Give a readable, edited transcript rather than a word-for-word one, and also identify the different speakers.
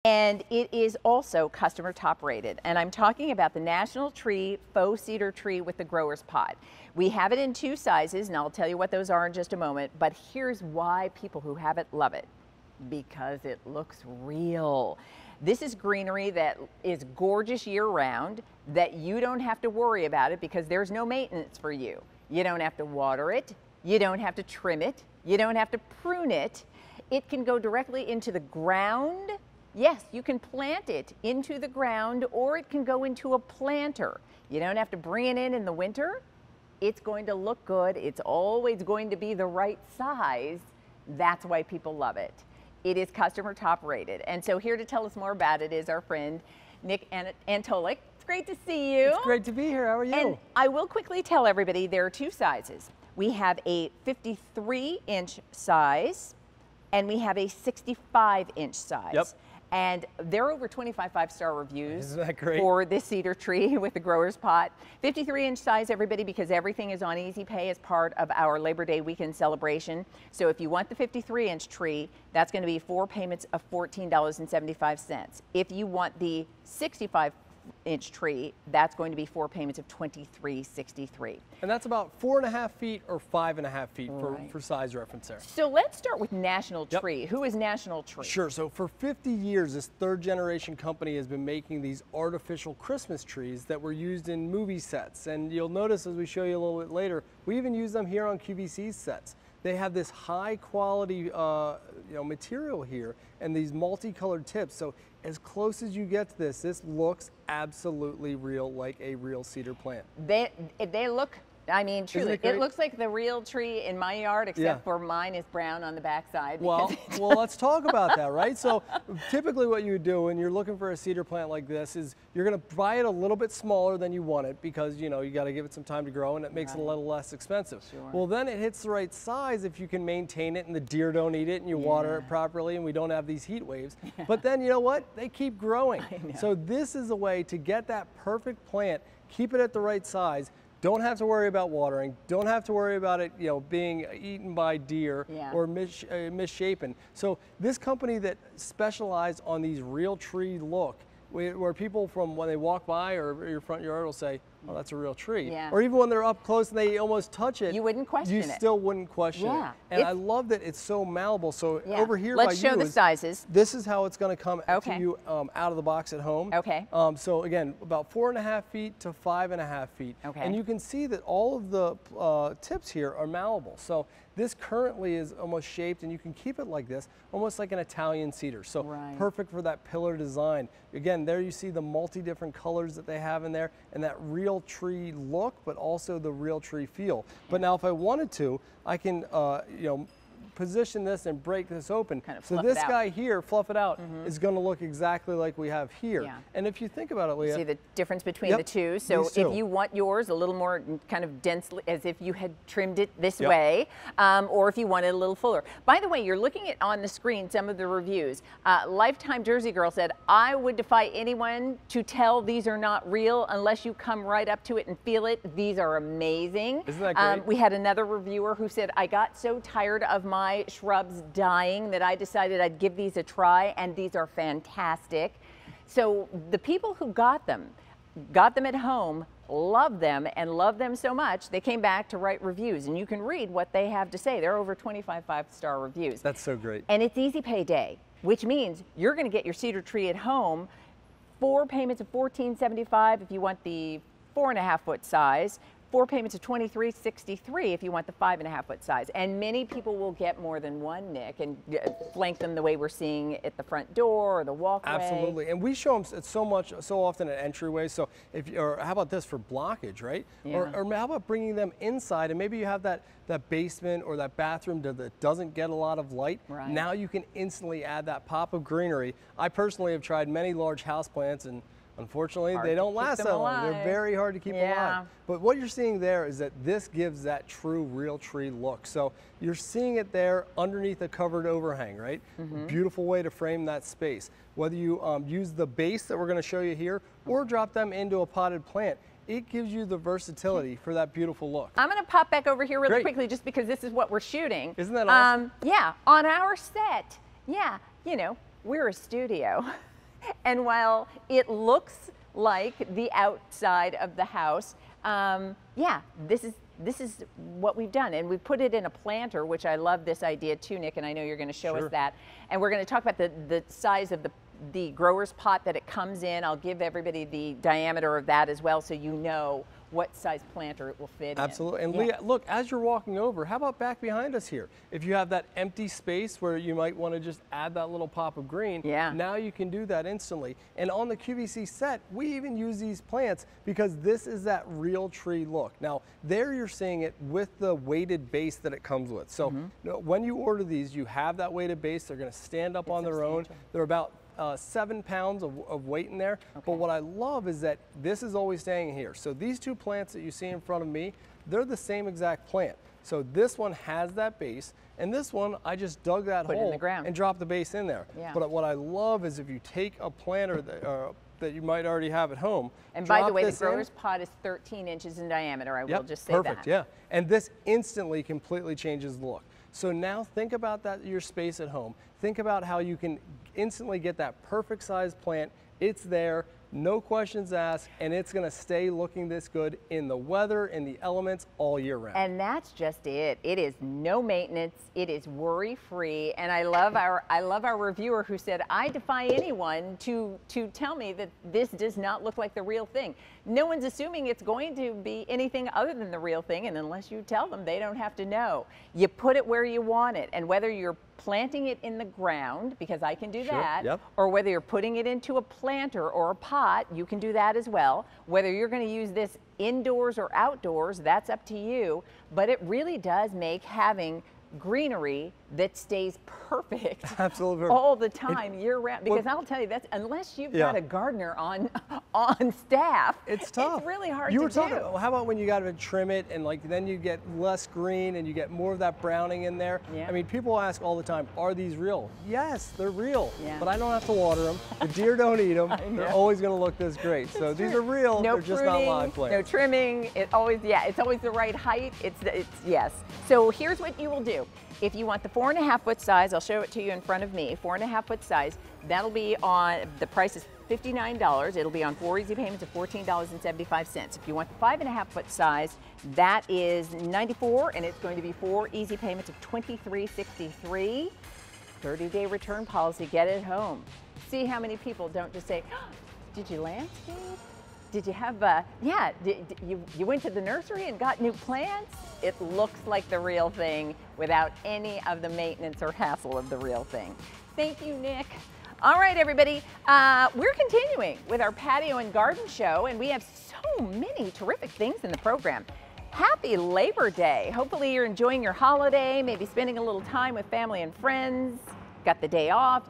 Speaker 1: And it is also customer top rated. And I'm talking about the National Tree Faux Cedar tree with the grower's pot. We have it in 2 sizes, and I'll tell you what those are in just a moment. But here's why people who have it love it. Because it looks real. This is greenery that is gorgeous year-round, that you don't have to worry about it because there's no maintenance for you. You don't have to water it. You don't have to trim it. You don't have to prune it. It can go directly into the ground. Yes, you can plant it into the ground, or it can go into a planter. You don't have to bring it in the winter. It's going to look good. It's always going to be the right size. That's why people love it. It is customer top rated. And so here to tell us more about it is our friend, Nick Antolik. It's great to see you.
Speaker 2: It's great to be here. How are you?
Speaker 1: And I will quickly tell everybody there are 2 sizes. We have a 53-inch size, and we have a 65-inch size.
Speaker 2: Yep.
Speaker 1: And there are over 25 5-star reviews.
Speaker 2: Isn't that great?
Speaker 1: For this cedar tree with the grower's pot. 53-inch size, everybody, because everything is on Easy Pay as part of our Labor Day weekend celebration. So if you want the 53-inch tree, that's going to be 4 payments of $14.75. If you want the 65-inch tree, that's going to be 4 payments of $23.63.
Speaker 2: And that's about 4.5 feet or 5.5 feet for size reference there.
Speaker 1: So let's start with National Tree. Who is National Tree?
Speaker 2: Sure. So for 50 years, this 3rd generation company has been making these artificial Christmas trees that were used in movie sets. And you'll notice as we show you a little bit later, we even use them here on QVC sets. They have this high quality material here and these multicolored tips. So as close as you get to this, this looks absolutely real, like a real cedar plant.
Speaker 1: They look, I mean, truly, it looks like the real tree in my yard, except for mine is brown on the backside.
Speaker 2: Well, let's talk about that, right? So typically what you would do when you're looking for a cedar plant like this is you're going to buy it a little bit smaller than you want it because, you know, you got to give it some time to grow, and it makes it a little less expensive.
Speaker 1: Sure.
Speaker 2: Well, then it hits the right size if you can maintain it and the deer don't eat it and you water it properly and we don't have these heat waves. But then, you know what? They keep growing. So this is a way to get that perfect plant, keep it at the right size. Don't have to worry about watering. Don't have to worry about it, being eaten by deer or misshapen. So this company that specialized on these real tree look, where people from when they walk by or your front yard will say, oh, that's a real tree. Or even when they're up close and they almost touch it,
Speaker 1: you wouldn't question it.
Speaker 2: You still wouldn't question it. And I love that it's so malleable. So over here by you,
Speaker 1: let's show the sizes.
Speaker 2: This is how it's going to come to you out of the box at home. So again, about 4.5 feet to 5.5 feet. And you can see that all of the tips here are malleable. So this currently is almost shaped, and you can keep it like this, almost like an Italian cedar. So perfect for that pillar design. Again, there you see the different colors that they have in there, and that real tree look, but also the real tree feel. But now if I wanted to, I can, position this and break this open. So this guy here, fluff it out, is going to look exactly like we have here. And if you think about it, Leah.
Speaker 1: See the difference between the two? So if you want yours a little more kind of dense, as if you had trimmed it this way, or if you want it a little fuller. By the way, you're looking at on the screen some of the reviews. Lifetime Jersey Girl said, I would defy anyone to tell these are not real unless you come right up to it and feel it. These are amazing.
Speaker 2: Isn't that great?
Speaker 1: We had another reviewer who said, I got so tired of my shrubs dying that I decided I'd give these a try, and these are fantastic. So the people who got them at home, love them, and love them so much they came back to write reviews, and you can read what they have to say. There are over 25 5-star reviews.
Speaker 2: That's so great.
Speaker 1: And it's Easy Pay Day, which means you're going to get your cedar tree at home, 4 payments of $14.75 if you want the 4.5 foot size, 4 payments of $23.63 if you want the 5.5 foot size. And many people will get more than one, Nick, and flank them the way we're seeing at the front door or the walkway.
Speaker 2: Absolutely, and we show them so often at entryways. So or how about this for blockage, right? Or how about bringing them inside, and maybe you have that basement or that bathroom that doesn't get a lot of light. Now you can instantly add that pop of greenery. I personally have tried many large houseplants, and unfortunately, they don't last that long. They're very hard to keep alive. But what you're seeing there is that this gives that true real tree look. So you're seeing it there underneath a covered overhang, right? Beautiful way to frame that space. Whether you use the base that we're going to show you here or drop them into a potted plant, it gives you the versatility for that beautiful look.
Speaker 1: I'm going to pop back over here really quickly just because this is what we're shooting.
Speaker 2: Isn't that awesome?
Speaker 1: Yeah, on our set. Yeah, you know, we're a studio. And while it looks like the outside of the house, yeah, this is what we've done. And we've put it in a planter, which I love this idea too, Nick, and I know you're going to show us that. And we're going to talk about the size of the grower's pot that it comes in. I'll give everybody the diameter of that as well, so you know what size planter it will fit in.
Speaker 2: Absolutely. And Leah, look, as you're walking over, how about back behind us here? If you have that empty space where you might want to just add that little pop of green, now you can do that instantly. And on the QVC set, we even use these plants because this is that real tree look. Now, there you're seeing it with the weighted base that it comes with. So when you order these, you have that weighted base. They're going to stand up on their own. They're about 7 pounds of weight in there. But what I love is that this is always staying here. So these two plants that you see in front of me, they're the same exact plant. So this one has that base, and this one, I just dug that hole in the ground and dropped the base in there. But what I love is if you take a planter that you might already have at home.
Speaker 1: And by the way, the grower's pot is 13 inches in diameter. I will just say
Speaker 2: that. Yeah. And this instantly completely changes the look. So now think about that, your space at home. Think about how you can instantly get that perfect size plant. It's there, no questions asked, and it's going to stay looking this good in the weather, in the elements, all year round.
Speaker 1: And that's just it. It is no maintenance. It is worry-free. And I love our reviewer who said, I defy anyone to tell me that this does not look like the real thing. No one's assuming it's going to be anything other than the real thing, and unless you tell them, they don't have to know. You put it where you want it, and whether you're planting it in the ground, because I can do that, or whether you're putting it into a planter or a pot, you can do that as well. Whether you're going to use this indoors or outdoors, that's up to you, but it really does make having greenery that stays perfect all the time year round, because I'll tell you, that's unless you've got a gardener on staff, it's tough. It's really hard to do.
Speaker 2: How about when you got to trim it and then you get less green and you get more of that browning in there? I mean, people ask all the time, are these real? Yes, they're real, but I don't have to water them. The deer don't eat them. They're always going to look this great. So these are real.
Speaker 1: No
Speaker 2: they're just not live plants.
Speaker 1: No trimming. It's always the right height. It's yes. So here's what you will do. If you want the 4.5 foot size, I'll show it to you in front of me, 4.5 foot size, that'll be on, the price is $59. It'll be on 4 easy payments of $14.75. If you want the 5.5 foot size, that is $94, and it's going to be 4 easy payments of $23.63. 30-day return policy, get it home. See how many people don't just say, oh, did you landscape? Did you have, you went to the nursery and got new plants? It looks like the real thing without any of the maintenance or hassle of the real thing. Thank you, Nick. All right, everybody, we're continuing with our patio and garden show, and we have so many terrific things in the program. Happy Labor Day. Hopefully you're enjoying your holiday, maybe spending a little time with family and friends. Got the day off.